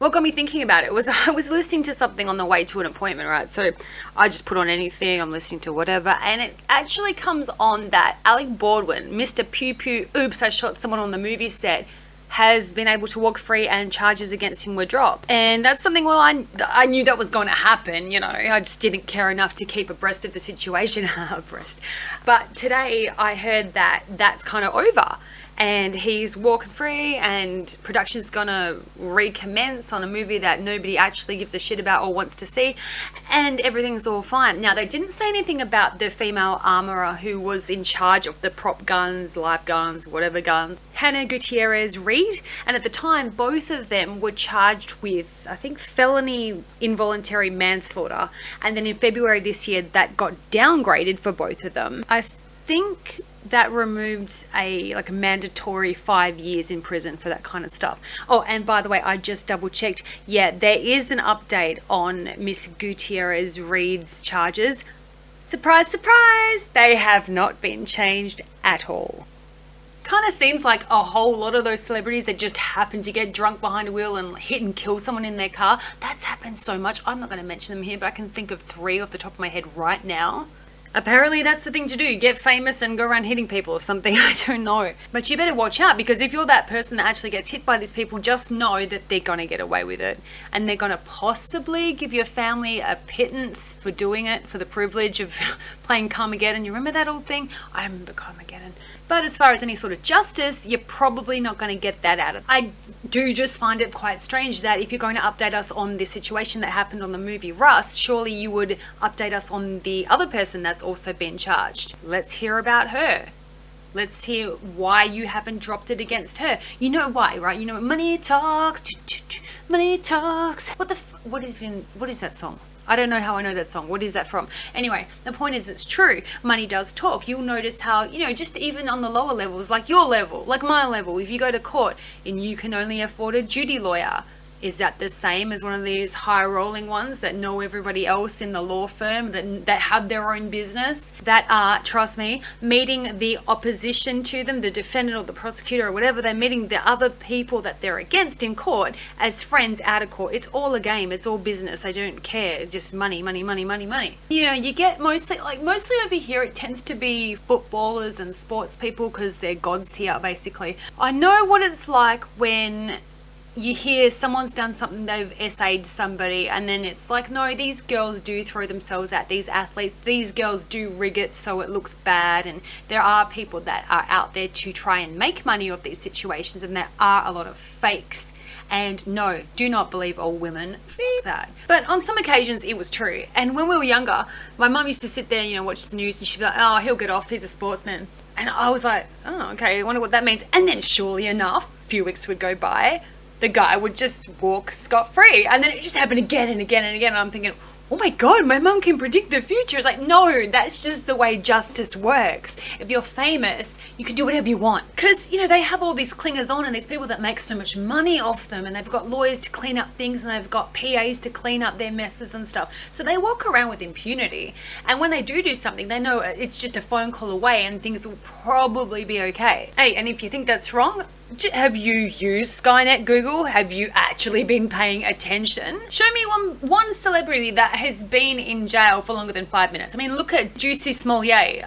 What got me thinking about it was I was listening to something on the way to an appointment, right? So I just put on anything, I'm listening to whatever, and it actually comes on that Alec Baldwin, Mr. Pew Pew, oops, I shot someone on the movie set, has been able to walk free and charges against him were dropped. And that's something, well, I knew that was going to happen, you know, I just didn't care enough to keep abreast of the situation. But today I heard that that's kind of over. And he's walking free and production's gonna recommence on a movie that nobody actually gives a shit about or wants to see, and everything's all fine. Now, they didn't say anything about the female armorer who was in charge of the prop guns, live guns, whatever guns, Hannah Gutierrez Reed, and at the time both of them were charged with, I think, felony involuntary manslaughter, and then in February this year that got downgraded for both of them. I think that removed a mandatory 5 years in prison for that kind of stuff. Oh, and by the way, I just double checked. Yeah, there is an update on Miss Gutierrez Reed's charges. Surprise, surprise, they have not been changed at all. Kind of seems like a whole lot of those celebrities that just happen to get drunk behind a wheel and hit and kill someone in their car. That's happened so much. I'm not going to mention them here, but I can think of 3 off the top of my head right now. Apparently that's the thing to do, get famous and go around hitting people or something, I don't know. But you better watch out, because if you're that person that actually gets hit by these people, just know that they're gonna get away with it. And they're gonna possibly give your family a pittance for doing it, for the privilege of playing Carmageddon. You remember that old thing? I remember Carmageddon. But as far as any sort of justice, you're probably not going to get that out of it. I do just find it quite strange that if you're going to update us on the situation that happened on the movie Rust, surely you would update us on the other person that's also been charged. Let's hear about her. Let's hear why you haven't dropped it against her. You know why, right? You know, money talks, money talks. What is that song? I don't know how I know that song. What is that from? Anyway, the point is, it's true. Money does talk. You'll notice how, you know, just even on the lower levels, like your level, like my level, if you go to court and you can only afford a duty lawyer, is that the same as one of these high rolling ones that know everybody else in the law firm, that have their own business, that are, trust me, meeting the opposition to them, the defendant or the prosecutor or whatever, they're meeting the other people that they're against in court as friends out of court. It's all a game. It's all business. They don't care. It's just money, money, money, money, money. You know, you get mostly over here, it tends to be footballers and sports people because they're gods here, basically. I know what it's like when you hear someone's done something, they've essayed somebody, and then it's like, no, these girls do throw themselves at these athletes, these girls do rig it so it looks bad, and there are people that are out there to try and make money off these situations, and there are a lot of fakes. And no, do not believe all women. That. But on some occasions it was true. And when we were younger, my mum used to sit there, you know, watch the news, and she'd be like, oh, he'll get off, he's a sportsman. And I was like, oh, okay, I wonder what that means. And then surely enough, a few weeks would go by, the guy would just walk scot-free. And then it just happened again and again and again. And I'm thinking, oh my God, my mum can predict the future. It's like, no, that's just the way justice works. If you're famous, you can do whatever you want. Because, you know, they have all these clingers on and these people that make so much money off them, and they've got lawyers to clean up things, and they've got PAs to clean up their messes and stuff. So they walk around with impunity. And when they do something, they know it's just a phone call away and things will probably be okay. Hey, and if you think that's wrong, have you used Skynet Google? Have you actually been paying attention? Show me one celebrity that has been in jail for longer than 5 minutes. I mean, look at Juicy Smollett.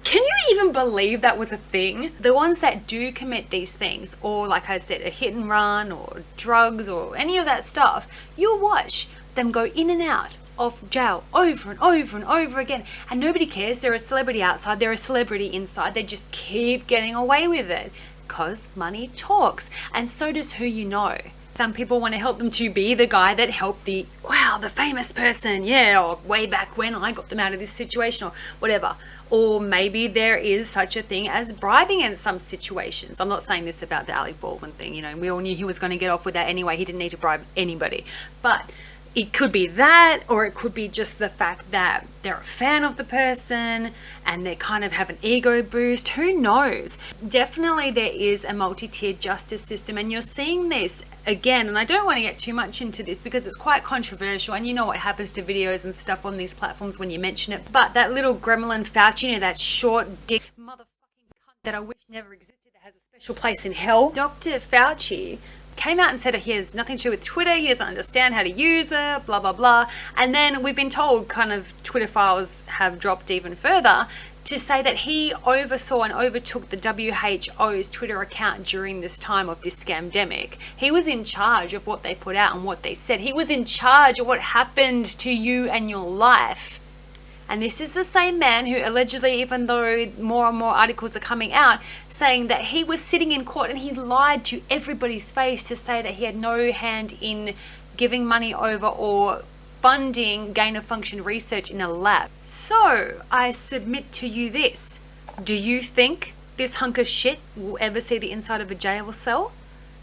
Can you even believe that was a thing? The ones that do commit these things, or like I said, a hit and run or drugs or any of that stuff, you'll watch them go in and out of jail over and over and over again, and nobody cares. They're a celebrity outside, they're a celebrity inside. They just keep getting away with it. Because money talks, and so does who you know. Some people want to help them to be the guy that helped the famous person, yeah, or way back when I got them out of this situation or whatever. Or maybe there is such a thing as bribing in some situations. I'm not saying this about the Alec Baldwin thing, you know, we all knew he was going to get off with that anyway. He didn't need to bribe anybody. But it could be that, or it could be just the fact that they're a fan of the person and they kind of have an ego boost. Who knows? Definitely there is a multi-tiered justice system, and you're seeing this again, and I don't want to get too much into this because it's quite controversial, and you know what happens to videos and stuff on these platforms when you mention it. But that little gremlin Fauci, you know, that short dick motherfucking cunt that I wish never existed, that has a special place in hell. Dr. Fauci came out and said he has nothing to do with Twitter, he doesn't understand how to use it, blah, blah, blah. And then we've been told kind of Twitter files have dropped even further to say that he oversaw and overtook the WHO's Twitter account during this time of this scamdemic. He was in charge of what they put out and what they said. He was in charge of what happened to you and your life. And this is the same man who allegedly, even though more and more articles are coming out, saying that he was sitting in court and he lied to everybody's face to say that he had no hand in giving money over or funding gain-of-function research in a lab. So, I submit to you this. Do you think this hunk of shit will ever see the inside of a jail cell?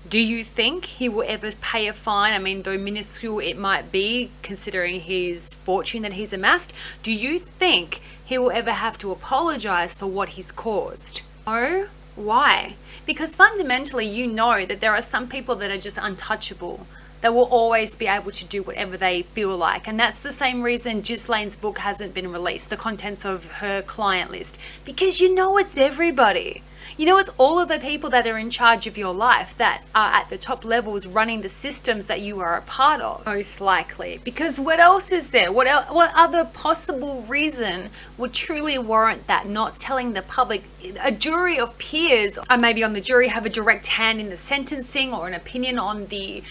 Do you think he will ever pay a fine? I mean, though minuscule it might be, considering his fortune that he's amassed, do you think he will ever have to apologize for what he's caused? No? Why? Because fundamentally you know that there are some people that are just untouchable. They will always be able to do whatever they feel like. And that's the same reason Ghislaine's book hasn't been released, the contents of her client list. Because you know it's everybody. You know, it's all of the people that are in charge of your life that are at the top levels running the systems that you are a part of, most likely. Because what else is there? What other possible reason would truly warrant that? Not telling the public. A jury of peers, or maybe on the jury, have a direct hand in the sentencing or an opinion on the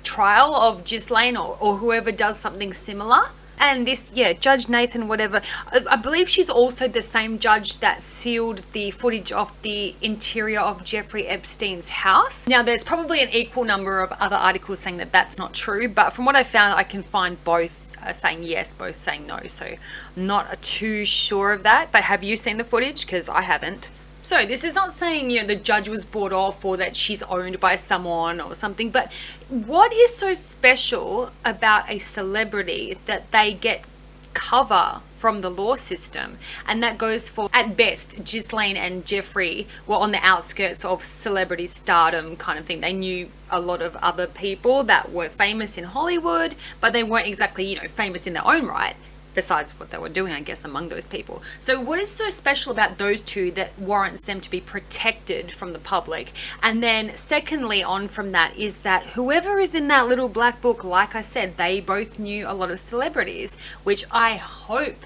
trial of Ghislaine or whoever does something similar. And this, Judge Nathan, whatever, I believe she's also the same judge that sealed the footage of the interior of Jeffrey Epstein's house. Now, there's probably an equal number of other articles saying that that's not true, but from what I found, I can find both saying yes, both saying no. So I'm not too sure of that, but have you seen the footage? Because I haven't. So this is not saying, the judge was bought off or that she's owned by someone or something, but what is so special about a celebrity that they get cover from the law system? And that goes for, at best, Ghislaine and Jeffrey were on the outskirts of celebrity stardom kind of thing. They knew a lot of other people that were famous in Hollywood, but they weren't exactly, famous in their own right. Besides what they were doing, I guess, among those people. So what is so special about those two that warrants them to be protected from the public? And then secondly on from that is that whoever is in that little black book, like I said, they both knew a lot of celebrities, which I hope,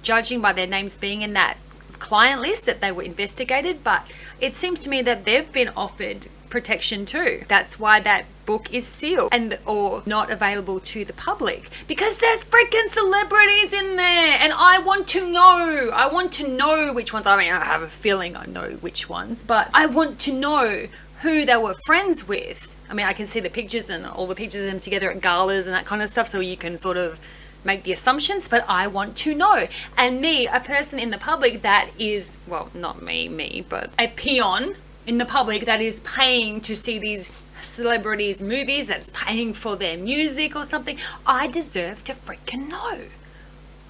judging by their names being in that client list, that they were investigated, but it seems to me that they've been offered protection too. That's why that book is sealed or not available to the public, because there's freaking celebrities in there and I want to know which ones. I mean, I have a feeling I know which ones, but I want to know who they were friends with. I mean, I can see the pictures and all the pictures of them together at galas and that kind of stuff, so you can sort of make the assumptions, but I want to know. And me, a person in the public that is, well, not me, but a peon in the public that is paying to see these celebrities' movies, that's paying for their music or something, I deserve to freaking know.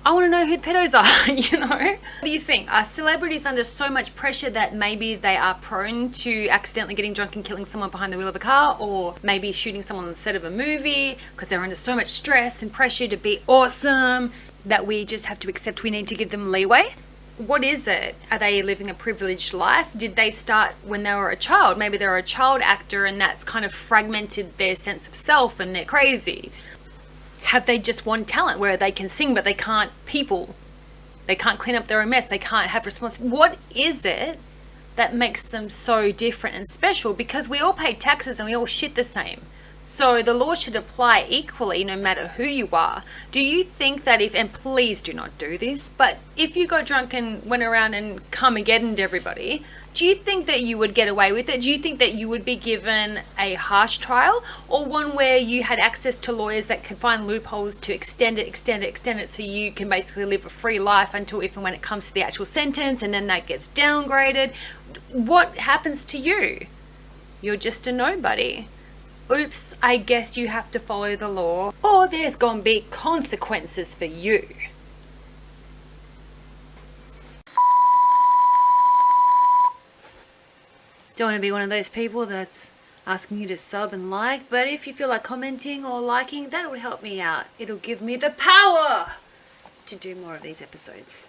I want to know who the pedos are, What do you think? Are celebrities under so much pressure that maybe they are prone to accidentally getting drunk and killing someone behind the wheel of a car, or maybe shooting someone on the set of a movie because they're under so much stress and pressure to be awesome that we just have to accept we need to give them leeway? What is it? Are they living a privileged life? Did they start when they were a child? Maybe they're a child actor and that's kind of fragmented their sense of self and they're crazy. Have they just one talent where they can sing but they can't people? They can't clean up their own mess. They can't have responsibility. What is it that makes them so different and special? Because we all pay taxes and we all shit the same. So the law should apply equally no matter who you are. Do you think that and please do not do this, but if you got drunk and went around and Carmageddoned everybody, do you think that you would get away with it? Do you think that you would be given a harsh trial, or one where you had access to lawyers that could find loopholes to extend it so you can basically live a free life until if and when it comes to the actual sentence and then that gets downgraded? What happens to you? You're just a nobody. Oops, I guess you have to follow the law, or there's gonna be consequences for you. Don't want to be one of those people that's asking you to sub and like, but if you feel like commenting or liking, that would help me out. It'll give me the power to do more of these episodes.